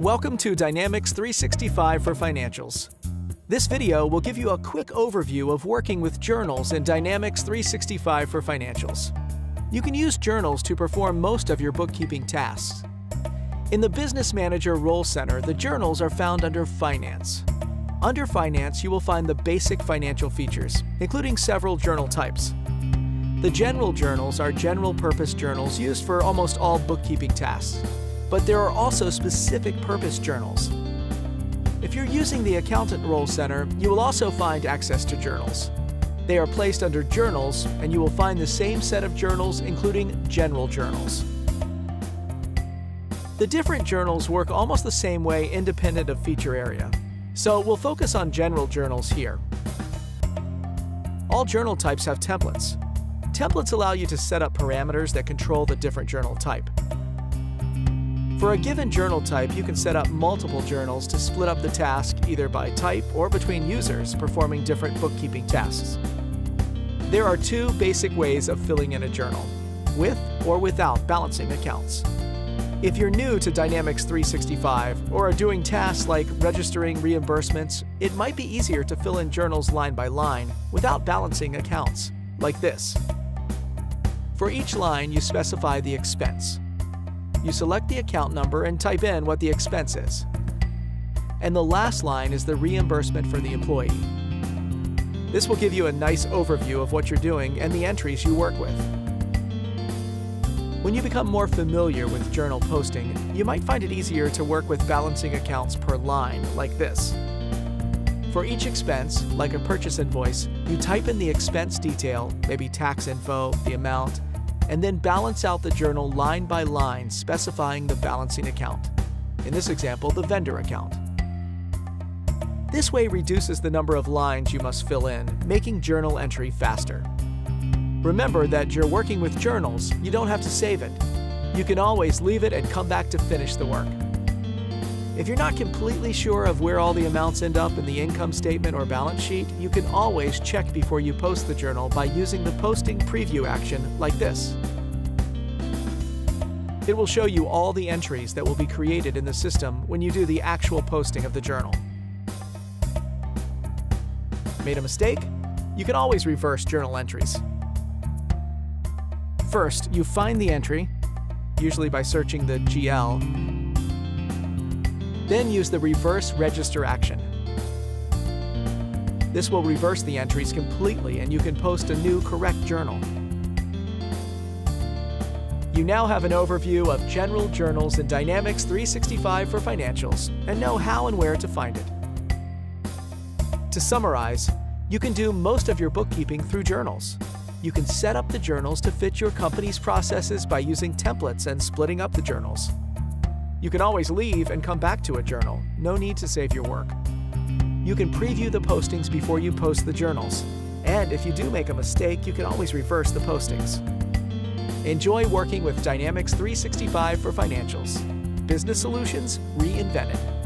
Welcome to Dynamics 365 for Financials. This video will give you a quick overview of working with journals in Dynamics 365 for Financials. You can use journals to perform most of your bookkeeping tasks. In the Business Manager Role Center, the journals are found under Finance. Under Finance, you will find the basic financial features, including several journal types. The general journals are general-purpose journals used for almost all bookkeeping tasks. But there are also specific purpose journals. If you're using the Accountant Role Center, you will also find access to journals. They are placed under Journals, and you will find the same set of journals, including general journals. The different journals work almost the same way independent of feature area. So we'll focus on general journals here. All journal types have templates. Templates allow you to set up parameters that control the different journal type. For a given journal type, you can set up multiple journals to split up the task either by type or between users performing different bookkeeping tasks. There are two basic ways of filling in a journal, with or without balancing accounts. If you're new to Dynamics 365 or are doing tasks like registering reimbursements, it might be easier to fill in journals line by line without balancing accounts, like this. For each line, you specify the expense. You select the account number and type in what the expense is. And the last line is the reimbursement for the employee. This will give you a nice overview of what you're doing and the entries you work with. When you become more familiar with journal posting, you might find it easier to work with balancing accounts per line, like this. For each expense, like a purchase invoice, you type in the expense detail, maybe tax info, the amount, and then balance out the journal line by line, specifying the balancing account. In this example, the vendor account. This way reduces the number of lines you must fill in, making journal entry faster. Remember that you're working with journals, you don't have to save it. You can always leave it and come back to finish the work. If you're not completely sure of where all the amounts end up in the income statement or balance sheet, you can always check before you post the journal by using the posting preview action like this. It will show you all the entries that will be created in the system when you do the actual posting of the journal. Made a mistake? You can always reverse journal entries. First, you find the entry, usually by searching the GL, then use the reverse register action. This will reverse the entries completely and you can post a new correct journal. You now have an overview of general journals in Dynamics 365 for Financials and know how and where to find it. To summarize, you can do most of your bookkeeping through journals. You can set up the journals to fit your company's processes by using templates and splitting up the journals. You can always leave and come back to a journal. No need to save your work. You can preview the postings before you post the journals. And if you do make a mistake, you can always reverse the postings. Enjoy working with Dynamics 365 for Financials. Business solutions reinvented.